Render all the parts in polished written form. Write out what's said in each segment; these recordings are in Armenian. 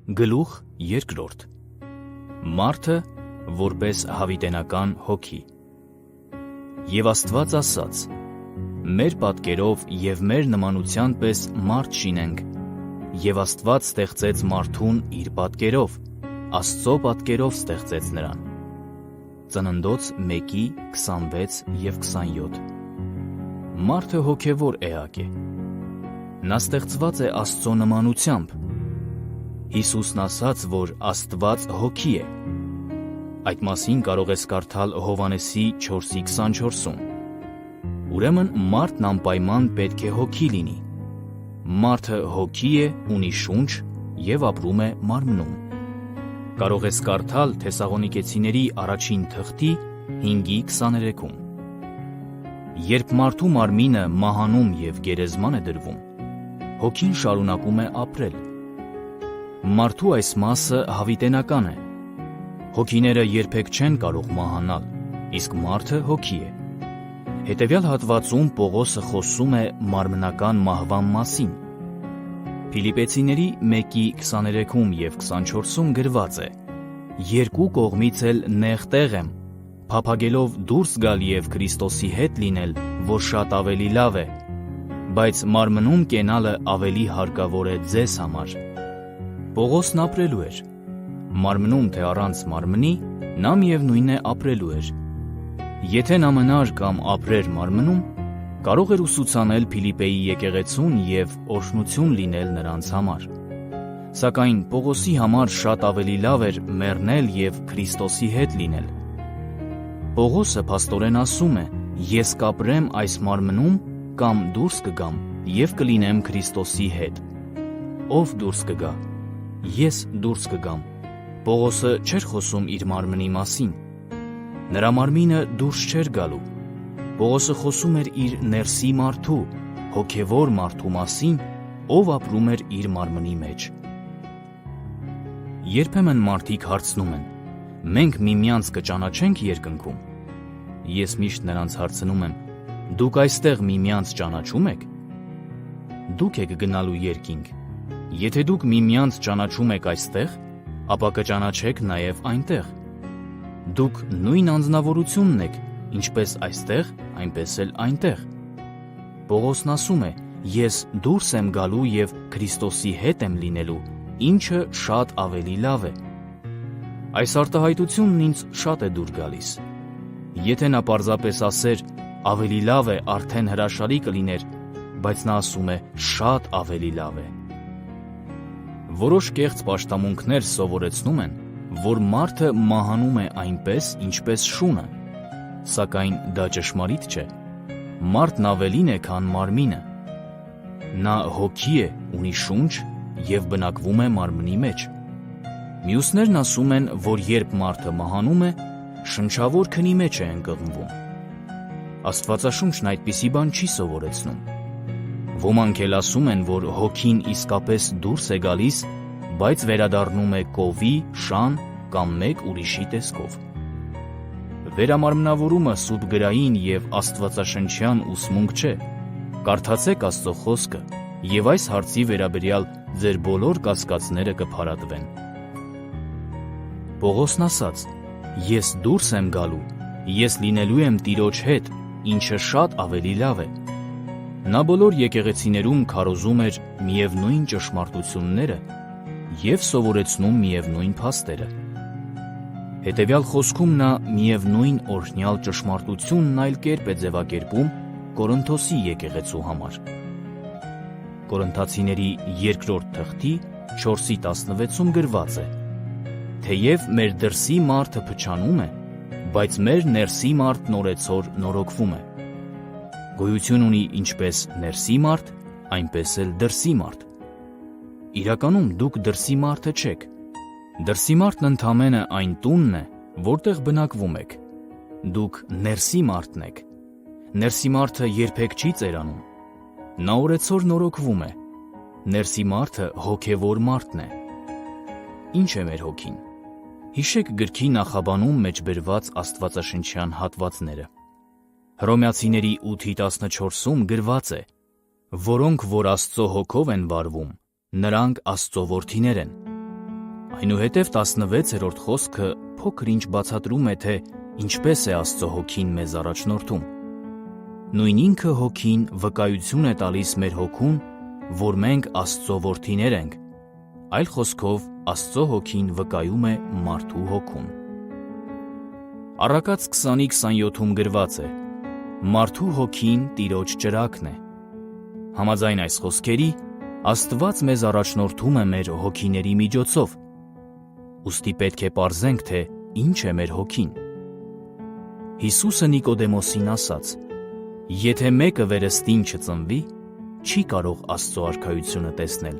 Գլուխ երկրորդ. Մարդը որպես հավիտենական հոգի։ Եվ Աստված ասաց. մեր պատկերով և մեր նմանության պես մարդ շինենք, և Աստված ստեղծեց մարդուն իր պատկերով, Աստծո պատկերով ստեղծեց նրան։ Ծննդոց 1:26 և 27։ Մարդը հոգևոր էակ է։ Նա ստեղծված է Աստծո նմանությամբ։ Հիսուսն ասաց, որ Աստված հոգի է։ Այդ մասին կարող ես կարդալ Հովհաննեսի 4:24-ում։ Ուրեմն մարդն անպայման պետք է հոգի լինի։ Մարդը հոգի է, ունի շունչ և ապրում է մարմնում։ Կարող ես կարդալ Թեսաղոնիկեցիների առաջին թղթի 5:23-ում։ Երբ մարդու մարմինը մահանում և գերեզման է դրվում, հոգին շարունակում է ապրել։ Մարդու այս մասը հավիտենական է։ Հոգիները երբեք չեն կարող մահանալ, իսկ մարդը հոգի է։ Հետևյալ հատվածում Պողոսը խոսում է մարմնական մահվան մասին։ Փիլիպպեցիների 1:23 և 24-ում գրված է. երկու կողմից էլ նեղ տեղ եմ, փափագելով դուրս գալ և Քրիստոսի հետ լինել, որ շատ ավելի լավ է, բայց մարմնում կենալը ավելի հարկավոր է ձեզ համար։ Պողոսն ապրելու էր։ Մարմնում թե առանց մարմնի, նա միևնույն է ապրելու էր։ Եթե նա մնար կամ ապրեր մարմնում, կարող էր ուսուցանել Փիլիպպեի եկեղեցուն և օրհնություն լինել նրանց համար։ Սակայն Պողոսի համար շատ ավելի լավ էր մեռնել և Քրիստոսի հետ լինել։ Պողոսը փաստորեն ասում է. ես կապրեմ այս մարմնում կամ դուրս կգամ և կլինեմ Քրիստոսի հետ։ Ով դուրս կգա։ Ես դուրս կգամ։ Պողոսը չէր խոսում իր մարմնի մասին։ Նրա մարմինը դուրս չէր գալու։ Պողոսը խոսում էր իր ներսի մարդու, հոգևոր մարդու մասին, ով ապրում էր իր մարմնի մեջ։ Երբեմն մարդիկ հարցնում են. մենք միմյանց կճանաչենք երկնքում։ Ես միշտ նրանց հարցնում եմ. դուք այստեղ միմյանց ճանաչում եք։ Դուք եք գնալու երկինք։ Եթե դուք միմյանց ճանաչում եք այստեղ, ապա կճանաչեք նաև այնտեղ։ Դուք նույն անձնավորությունն եք, ինչպես այստեղ, այնպես էլ այնտեղ։ Պողոսն ասում է. ես դուրս եմ գալու և Քրիստոսի հետ եմ լինելու, ինչը շատ ավելի լավ է։ Այս արտահայտությունն ինձ շատ է դուր գալիս։ Եթե նա պարզապես ասեր, ավելի լավ է, արդեն հրաշալի կլիներ, բայց նա ասում է, շատ ավելի լավ է։ Որոշ կեղծ պաշտամունքներ սովորեցնում են, որ մարդը մահանում է այնպես, ինչպես շունը։ Սակայն դա ճշմարիտ չէ։ Մարդն ավելին է, քան մարմինը։ Նա հոգի է, ունի շունչ և բնակվում է մարմնի մեջ։ Մյուսներն ասում են, որ երբ մարդը մահանում է, շնչավոր քնի մեջ է ընկղմվում։ Աստվածաշունչն այդպիսի բան չի սովորեցնում։ Ոմանք էլ ասում են, որ հոգին իսկապես դուրս է գալիս, բայց վերադառնում է կովի, շան կամ մեկ ուրիշի տեսքով։ Վերամարմնավորումը սուտգրային և աստվածաշնչյան ուսմունք չէ։ Կարդացեք Աստծո խոսքը, և այս հարցի վերաբերյալ ձեր բոլոր կասկածները կփարատվեն։ Պողոսն ասաց. ես դուրս եմ գալու, ես լինելու եմ Տիրոջ հետ, ինչը շատ ավելի լավ է։ Նա բոլոր եկեղեցիներում քարոզում էր միևնույն ճշմարտությունները և սովորեցնում միևնույն փաստերը։ Հետևյալ խոսքում նա միևնույն օրհնյալ ճշմարտությունն այլ կերպ է ձևակերպում Կորինթոսի եկեղեցու համար։ Կորինթացիների 2-րդ թղթի 4:16-ում գրված է. թեև մեր դրսի մարդը փչանում է, բայց մեր ներսի մարդն օրեցօր նորոգվում է։ Գոյություն ունի ինչպես ներսի մարդ, այնպես էլ դրսի մարդ։ Իրականում դուք դրսի մարդը չեք։ Դրսի մարդն ընդամենը այն տունն է, որտեղ բնակվում եք։ Դուք ներսի մարդն եք։ Ներսի մարդը երբեք չի ծերանում։ Նա օրեցօր նորոգվում է։ Ներսի մարդը հոգևոր մարդն է։ Ինչ է մեր հոգին։ Հիշեք գրքի նախաբանում մեջ բերված աստվածաշնչյան հատվածները։ Հռոմեացիների 8:14-ում գրված է. որոնք որ Աստծո հոգով են վարվում, նրանք Աստծո որդիներ են։ Այնուհետև 16-րդ խոսքը փոքր-ինչ բացատրում է, թե ինչպես է Աստծո հոգին մեզ առաջնորդում։ Նույն ինքը հոգին վկայություն է տալիս մեր հոգուն, որ մենք Աստծո որդիներ ենք, այլ խոսքով Աստծո հոգին վկայում է մարդու հոգուն։ Առակաց 20:27-ում գրված է. «Մարդու հոգին Տիրոջ ճրագն է»։ Համաձայն այս խոսքերի, Աստված մեզ առաջնորդում է մեր հոգիների միջոցով։ Ուստի պետք է պարզենք, թե ինչ է մեր հոգին։ Հիսուսը Նիկոդեմոսին ասաց. «Եթե մեկը վերստին չծնվի, չի կարող Աստծո արքայությունը տեսնել»։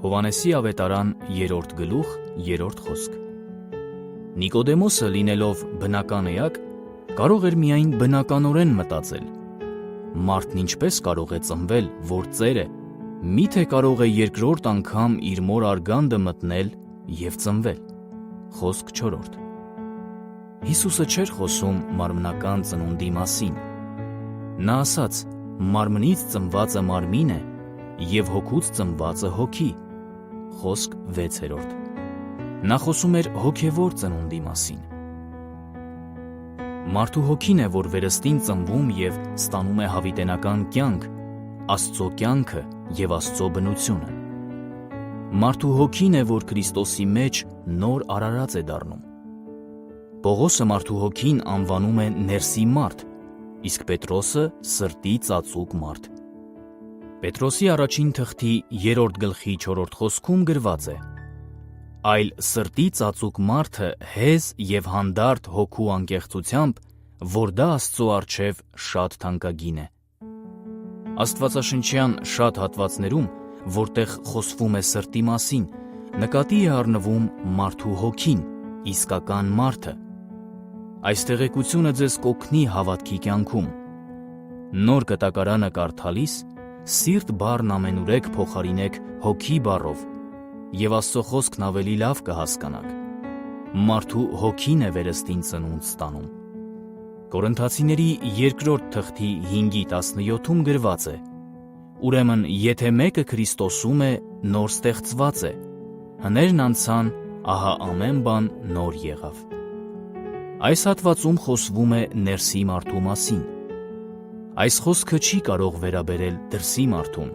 Հովհաննեսի ավետարան 3 գլուխ 3 խոսք։ Նիկոդեմոսը, լինելով բնական էակ, կարող էր միայն բնականորեն մտածել. մարդն ինչպես կարող է ծնվել, որ ծեր է, միթե կարող է երկրորդ անգամ իր մոր արգանդը մտնել և ծնվել։ Խոսք 4։ Հիսուսը չէր խոսում մարմնական ծնունդի մասին։ Նա ասաց. մարմնից ծնվածը մարմին է և հոգուց ծնվածը հոգի։ Խոսք 6։ Նա խոսում էր հոգևոր ծնունդի մասին։ Մարդու հոգին է, որ վերստին ծնվում և ստանում է հավիտենական կյանք, Աստծո կյանքը և Աստծո բնությունը։ Մարդու հոգին է, որ Քրիստոսի մեջ նոր արարած է դառնում։ Պողոսը մարդու հոգին անվանում է ներսի մարդ, իսկ Պետրոսը սրտի ծածուկ մարդ։ Պետրոսի առաջին թղթի 3 գլխի 4 խոսքում գրված է. «Այլ սրտի ծածուկ մարդը հեզ և հանդարտ հոգու անկեղծությամբ, որ դա Աստծո առջև շատ թանկագին է»։ Աստվածաշնչյան շատ հատվածներում, որտեղ խոսվում է սրտի մասին, նկատի է առնվում մարդու հոգին, իսկական մարդը։ Այս տեղեկությունը ձեզ կօգնի հավատքի կյանքում։ Նոր կտակարանը կարդալիս սիրտ բառն ամենուրեք փոխարինեք հոգի բառով, և Աստծո խոսքն ավելի լավ կհասկանաք։ Մարդու հոգին է վերստին ծնունդ ստանում։ Կորնթացիների 2 թղթի 5:17-ում գրված է. «Ուրեմն, եթե մեկը Քրիստոսում է, նոր ստեղծված է, հներն անցան, ահա ամեն բան նոր եղավ»։ Այս հատվածում խոսվում է ներսի մարդու մասին։ Այս խոսքը չի կարող վերաբերել դրսի մարդուն։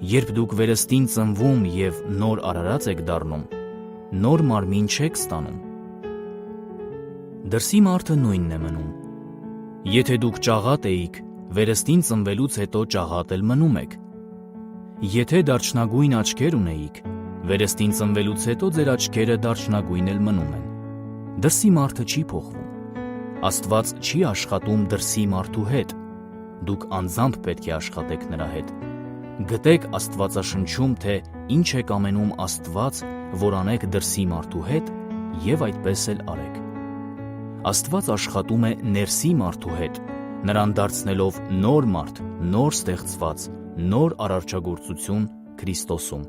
Երբ դուք վերստին ծնվում և նոր արարած եք դառնում, նոր մարմին չեք ստանում։ Դրսի մարդը նույնն է մնում։ Եթե դուք ճաղատ էիք, վերստին ծնվելուց հետո ճաղատ էլ մնում եք։ Եթե դարչնագույն աչքեր ունեիք, վերստին ծնվելուց հետո ձեր աչքերը դարչնագույն էլ մնում են։ Դրսի մարդը չի փոխվում։ Աստված չի աշխատում դրսի մարդու հետ։ Դուք անձամբ պետք է աշխատեք նրա հետ։ Գտեք Աստվածաշնչում, թե ինչ եք ամենում Աստված, որ անեք դրսի մարդու հետ, և այդպես էլ արեք։ Աստված աշխատում է ներսի մարդու հետ, նրան դարձնելով նոր մարդ, նոր ստեղծված, նոր արարչագործություն Քրիստոսում։